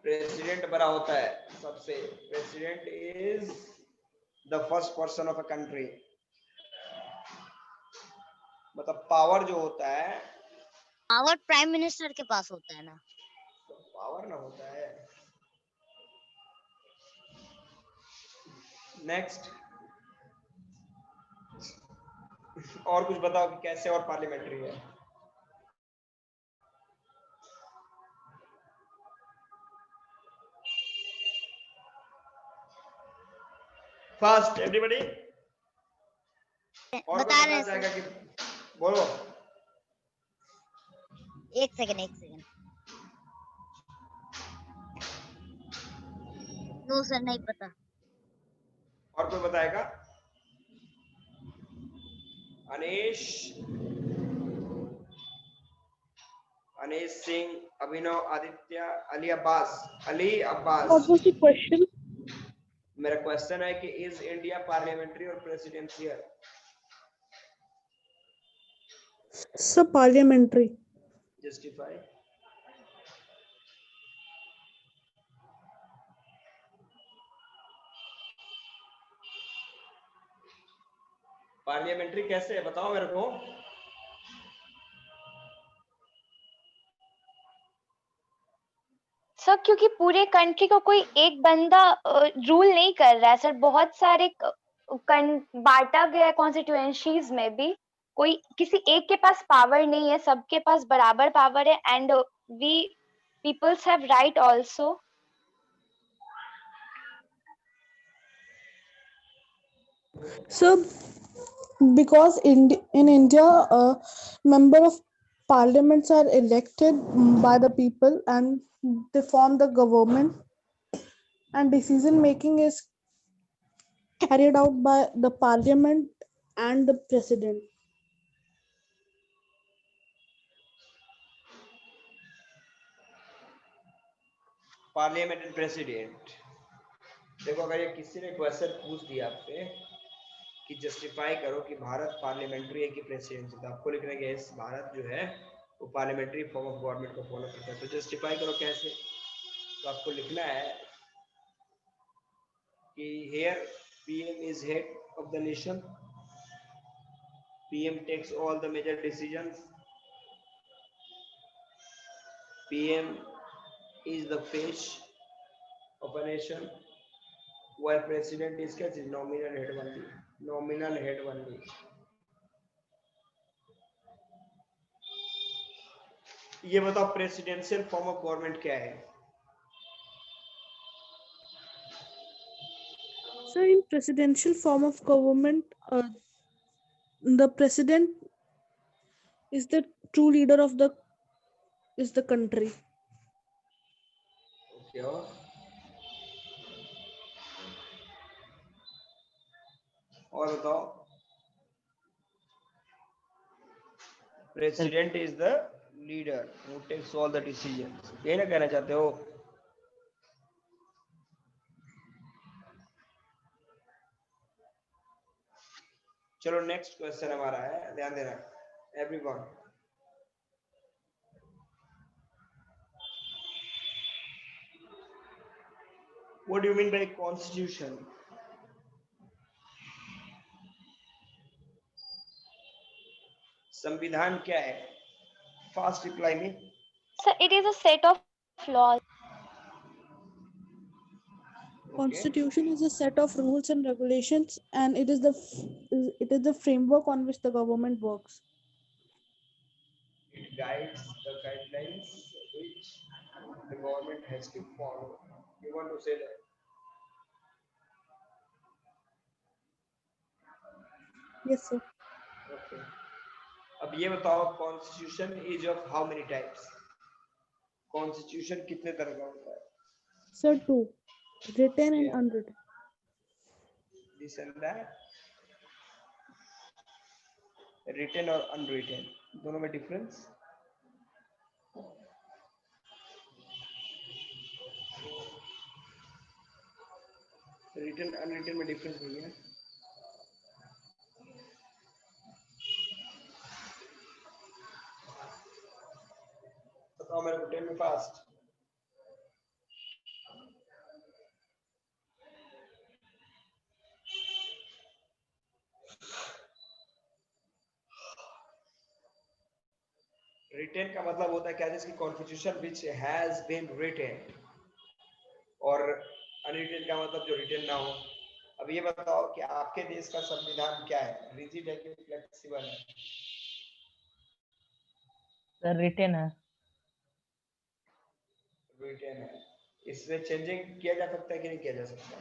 प्रेसिडेंट बड़ा होता है सबसे। President is the first person of a country. मतलब पावर जो होता है, पावर प्राइम मिनिस्टर के पास होता है ना। तो पावर ना होता है। नेक्स्ट, और कुछ बताओ कि कैसे और पार्लियामेंट्री है? Fast everybody. और बता रहे बताना हैं चाहेगा सर। कि बोलो। एक सेकंड। नो सर, नहीं पता। और कोई बताएगा? Anish, Anish Singh, Abhinav Aditya, Ali Abbas. Ali What Abbas, was the question? मेरा क्वेश्चन है कि इज इंडिया पार्लियामेंट्री और presidential? Sir, parliamentary. Justify. Parliamentary कैसे है बताओ मेरे को। सर क्योंकि पूरे कंट्री को कोई एक बंदा रूल नहीं कर रहा है सर, बहुत सारे बांटा गया है कॉन्स्टिट्यूएंसीज में भी, कोई किसी एक के पास पावर नहीं है, सबके पास बराबर पावर है, and we peoples have right also. So, because in India, member of parliaments are elected by the people and they form the government, and decision making is carried out by the parliament and the president. Parliament and president. देखो अगर ये किसी ने question पूछ दिया आपसे कि justify करो कि भारत पार्लियामेंट्री है कि प्रेसिडेंसी, तो आपको लिखना है कि यस, भारत जो है वो पार्लियामेंट्री फॉर्म ऑफ गवर्नमेंट को फॉलो करता है। तो जस्टिफाई करो कैसे? तो आपको लिखना है कि here PM is head of the nation, PM takes all the major decisions, PM is the face of a nation, while president is nominal head only. Nominal head only. ये बताओ प्रेसिडेंशियल फॉर्म ऑफ गवर्नमेंट क्या है? So, in presidential form of government, the president is the true leader of the country. Okay, और बताओ। President is the leader who takes all the decisions, ये ना कहना चाहते हो? चलो नेक्स्ट क्वेश्चन हमारा है, ध्यान देना everyone. What do you mean by constitution? संविधान क्या है? फास्ट रिप्लाई में। Sir, it is a set of laws. Constitution is a set of rules and regulations, and it is the framework on which the government works. It guides the guidelines which the government has to follow. You want to say that? Yes, sir. Okay. अब ये बताओ, constitution is of how many types? Constitution कितने तरह का होता है? Sir, two, written and Yeah. unwritten. This and that, written और unwritten, दोनों में डिफरेंस? रिटन अनरिटन में डिफरेंस नहीं है? बताओ मेरे को, टेल मी फास्ट। रिटेन का मतलब होता है क्या? जिसकी constitution which has been written, और अनरिटेन का मतलब जो रिटेन ना हो। अब ये बताओ कि आपके देश का संविधान क्या है, रिजिड है कि फ्लेक्सिबल है? सर रिटेन है। रिटेन है। इसमें चेंजिंग किया जा सकता है कि नहीं किया जा सकता?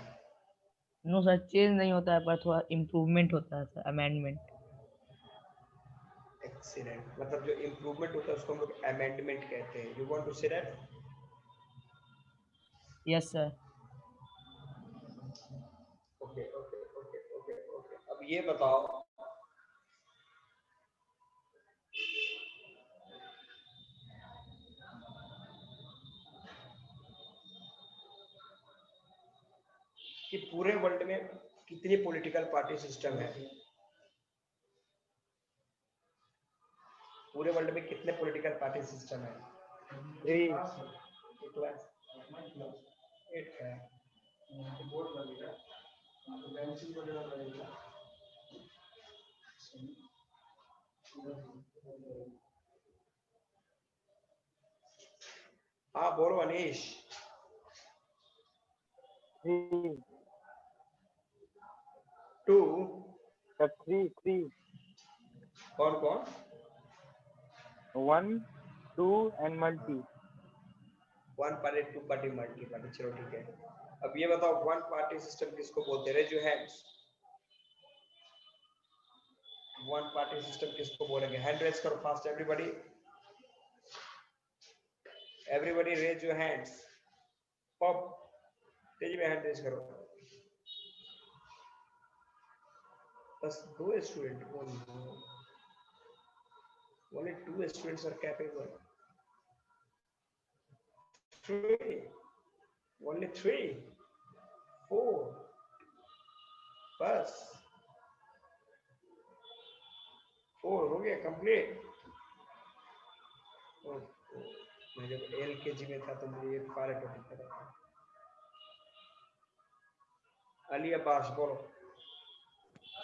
नो सर, चेंज नहीं होता है, पर थोड़ा इम्प्रूवमेंट होता है सर, अमेंडमेंट। एक्सीलेंट। मतलब जो इम्प्रूवमेंट होता है उसको हम लोग अमेंडमेंट कहते हैं। You want to say that? Yes sir. Okay okay okay okay okay. अब ये बताओ कि पूरे वर्ल्ड में कितनी पॉलिटिकल पार्टी सिस्टम है? पूरे वर्ल्ड में कितने पॉलिटिकल पार्टी सिस्टम है? 3 8 है। बोर्ड लगेगा, बेंचिंग वगैरह लगेगा। हाँ बोलो अनीश। 3 2 3 कौन कौन? 1 2 and multi। 1 party 2 party multi party, चलो ठीक है। अब ये बताओ 1 पार्टी सिस्टम किसको बोलते हैं? Raise your hands. 1 party system किसको बोलेंगे? हैंड रेज करो fast everybody. Everybody raise your hands. पॉप तेजी में हैंड रेज करो। बस 2 student, only 2 students are capable. 3, only 3, 4, बस 4 हो गया कंप्लीट। मैं जब LKG में था तो मुझे ये सारे टॉपिक पता था। अली अब्बास बोलो।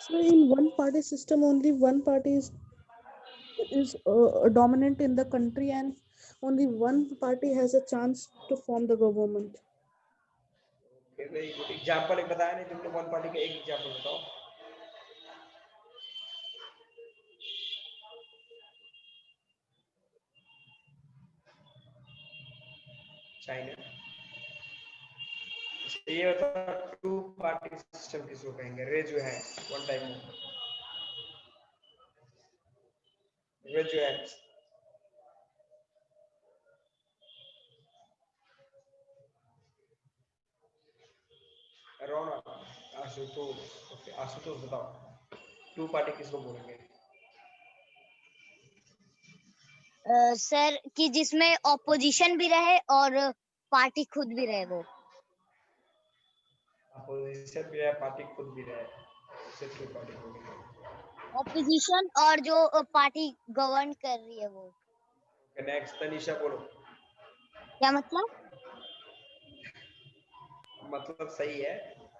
So in one party system, only one party is dominant in the country, and only one party has a chance to form the government. Very good. Example एक बताया नहीं तुमने, 1 पार्टी का एक एग्जांपल बताओ। चाइना। ये बताओ 2 पार्टी सिस्टम किसको कहेंगे? Raise your hand one time more. Raise your hands. Raunak, Ashutosh. Okay Ashutosh बताओ 2 पार्टी किसको बोलेंगे? सर कि जिसमें ऑपोजिशन भी रहे और पार्टी खुद भी रहे वो। अपोजिशन भी है, पार्टी खुद भी है, उससे ट्रू पार्टी होगी। ऑपोजिशन और जो पार्टी गवर्न कर रही है वो। नेक्स्ट तनीषा बोलो। क्या मतलब? मतलब सही है,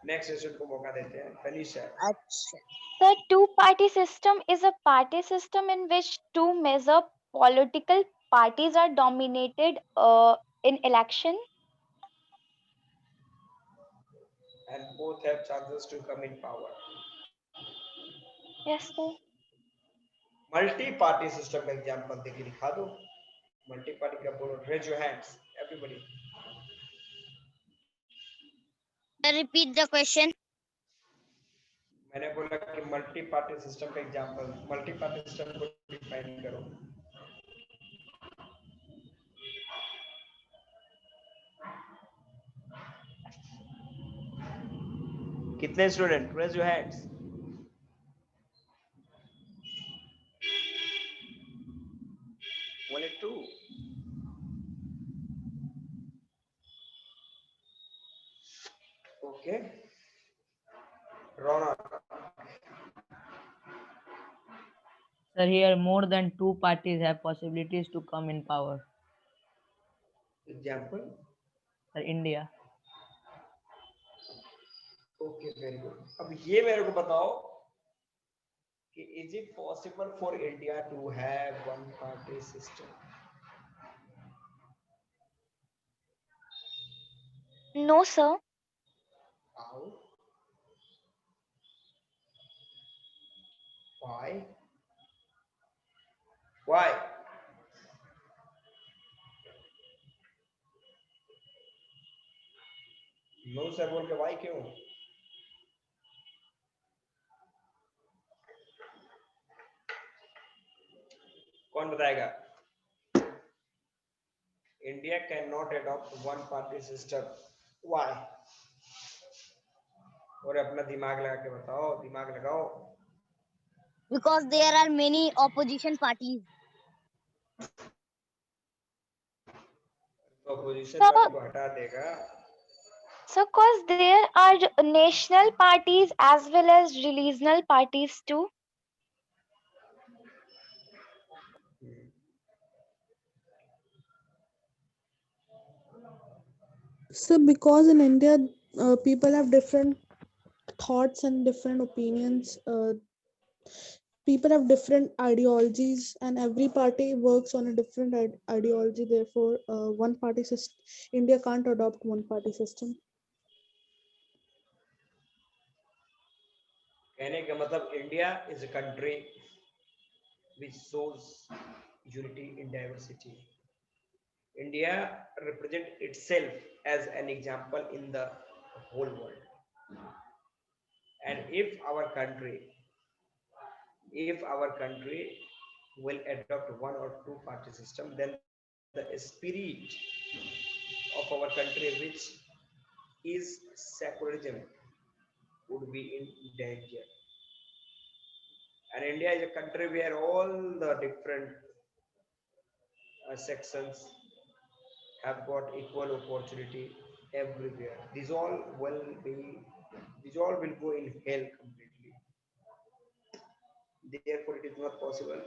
नेक्स्ट स्टूडेंट को मौका देते हैं। तनीषा। अच्छा। The two-party system is a party system in which two major political parties are dominated in election. And both have chances to come in power. Yes, sir. Multi party system का example देके दिखा दो। Multi party का बोलो, raise your hands everybody. Repeat the question. मैंने बोला कि multi party system का एग्जांपल, मल्टी पार्टी सिस्टम को डिफाइन करो। कितने student? Raise your hands. Only two. Okay. Ronak. Sir, here more than two parties have possibilities to come in power. Example. Sir, India. Okay, very good. अब ये मेरे को बताओ कि is it possible for India to have one party system? No, sir. How? Why? Why? No से बोल के why क्यों? कौन बताएगा? India cannot adopt one party system. Why? और अपना दिमाग लगा के बताओ, दिमाग लगाओ। Because there are many opposition parties. तो अपोजिशन So, पार्टी को हटा देगा। cause there are national parties as well as regional parties too. So because in India, people have different thoughts and different opinions. People have different ideologies, and every party works on a different ideology. Therefore, one party system, India can't adopt one party system. कहने का मतलब India is a country which shows unity in diversity. India represents itself as an example in the whole world. And if our country will adopt one or two party system, then the spirit of our country, which is secularism, would be in danger. And India is a country where all the different sections have got equal opportunity everywhere. These all will go in hell completely. Therefore, it is not possible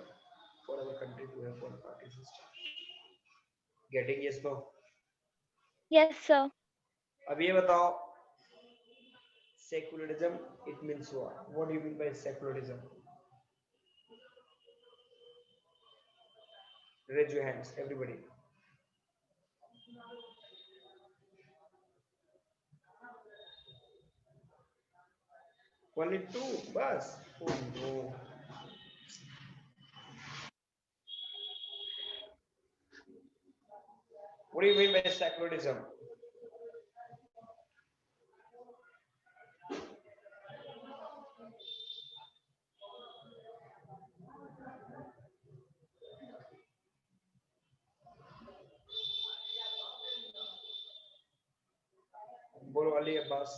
for our country to have one party system. Getting yes, no? Yes, sir. अब ये बताओ, secularism, it means what? What do you mean by secularism? Raise your hands, everybody. Only two, bus. Oh no. What do you mean by secularism? बोलो Ali Abbas.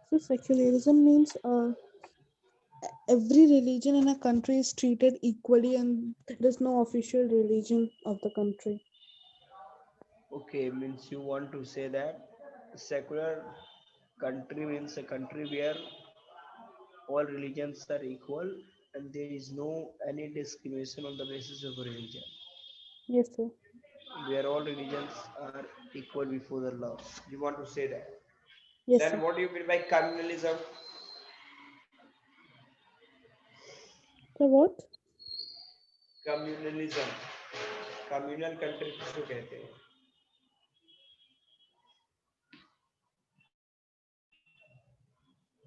So secularism means every religion in a country is treated equally and there is no official religion of the country. Okay, means you want to say that secular country means a country where all religions are equal and there is no any discrimination on the basis of religion, Yes, sir. where all religions are equal before the law. You want to say that? Yes, Then sir. what do you mean by communalism? So what? Communalism, communal country किसको कहते हैं?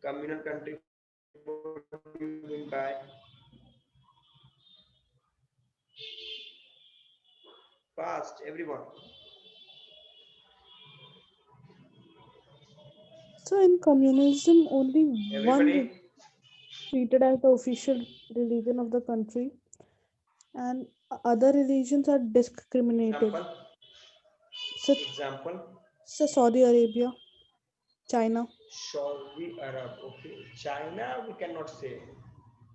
Communal country by fast everyone. So in communism, only one Everybody, treated as the official religion of the country, and other religions are discriminated. example, Such example, as Saudi Arabia, China. Saudi Arab. Okay, China we cannot say.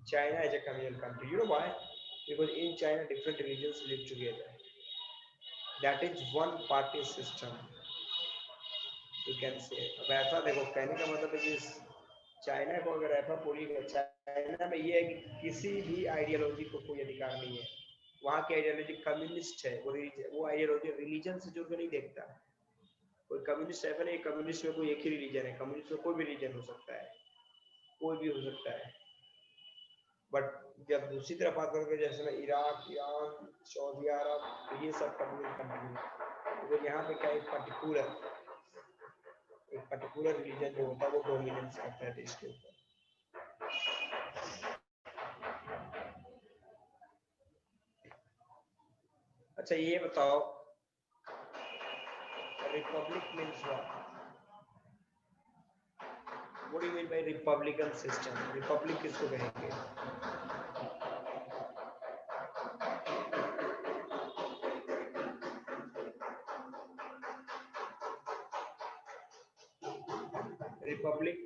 China is a communal country. You know why? Because in China different religions live together. That is one party system. You can say. अब ऐसा देखो कहने का मतलब है कि China को अगर ऐसा बोलिएगा, चाइना में ये है कि किसी भी आइडियोलॉजी को कोई अधिकार नहीं है. वहाँ की आइडियोलॉजी कम्युनिस्ट है. वो आइडियोलॉजी रिलीजन से जुड़ के नहीं देखता. कोई कम्युनिस्ट ऐसा नहीं, कम्युनिस्ट में कोई एक ही रिलीजन है. कम्युनिस्ट में कोई भी रिलीजन हो सकता है, कोई भी हो सकता है. बट जब दूसरी तरफ बात करोगे जैसे में इराक, ईरान, सऊदी अरब, तो ये सब कम्युनिस्ट कंट्री है. तो यहाँ पे क्या एक पर्टिकुलर रिलीजन जो होता है वो डोमिनेंस करता है देश के ऊपर. अच्छा ये बताओ, Republic means what? What do you mean by Republican system? Republic किसको कहेंगे? Republic.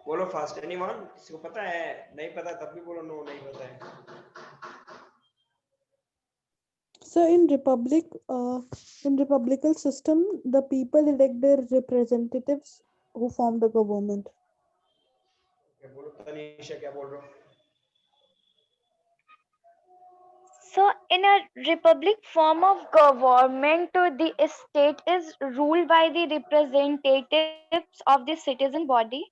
बोलो फास्ट. एनीवन? किसी को पता है? नहीं पता तब भी बोलो नो, नहीं पता है. So in republican system, the people elect their representatives who form the government. क्या बोलो तनीषा, क्या बोल रहे हो? So, in a republic form of government, the state is ruled by the representatives of the citizen body.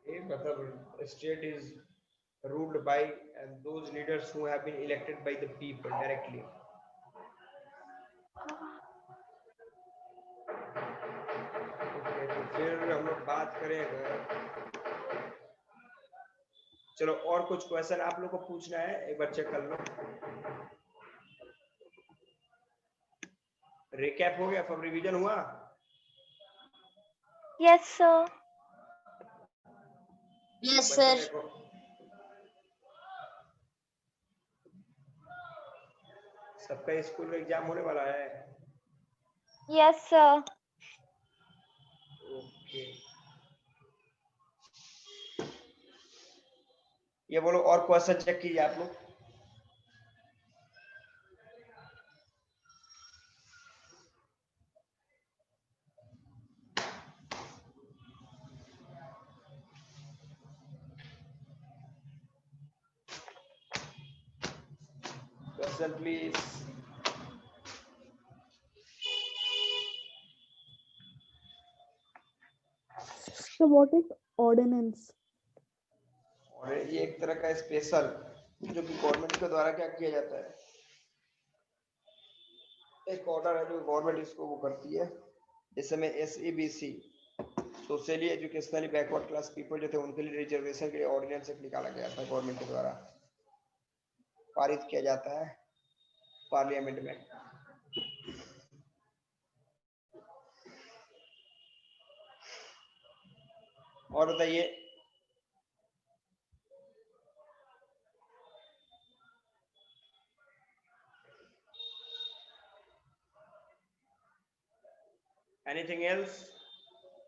ये मतलब state is ruled by and those leaders who have been elected by the people directly. Okay, तो फिर हम लोग बात करें अगर, चलो और कुछ क्वेश्चन आप लोग को पूछना है, एक बार चेक कर लो. रिकैप हो गया, सब रिवीजन हुआ? Yes, sir. Yes, बच्चों sir. देखो, सबका स्कूल में एग्जाम होने वाला है. Yes, sir. ओके, ये बोलो और क्वेश्चन चेक कीजिए आप लोग. Question please. So what is ordinance? और ये एक तरह का स्पेशल जो कि गवर्नमेंट के द्वारा क्या किया जाता है, एक ऑर्डर है जो गवर्नमेंट इसको वो करती है. इस समय SEBC, socially educationally backward class people जो थे उनके लिए रिजर्वेशन के लिए ऑर्डिनेंस एक निकाला गया था, गवर्नमेंट के द्वारा पारित किया जाता है पार्लियामेंट में. और बताइए, एनीथिंग एल्स?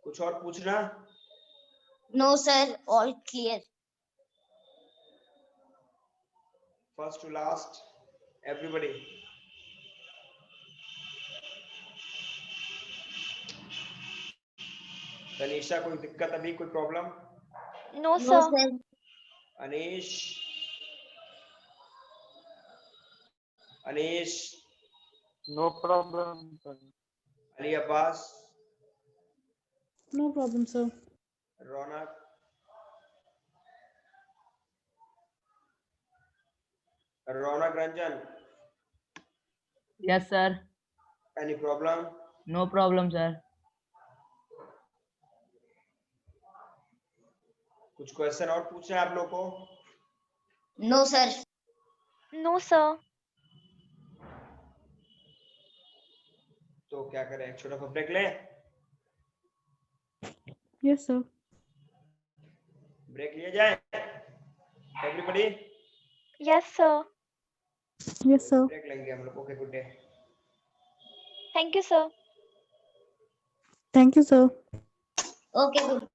कुछ और पूछना? No, sir. All clear. First to last everybody. Tanisha कोई दिक्कत अभी, कोई problem? No No, sir. sir. Anish? Anish? No problem, sir. Ali Abbas? No problem, sir. Raunak? Raunak Ranjan? Yes, sir. Any problem? No problem, sir. कुछ क्वेश्चन और पूछना है आप लोग को? No, sir. No sir. तो क्या करें, एक छोटा सा ब्रेक लें? Yes, sir. ब्रेक लिया जाए everybody? Yes sir. Yes, sir. Break लेंगे हम लोग। Okay, good day. Thank you sir. Thank you, sir. Okay, good.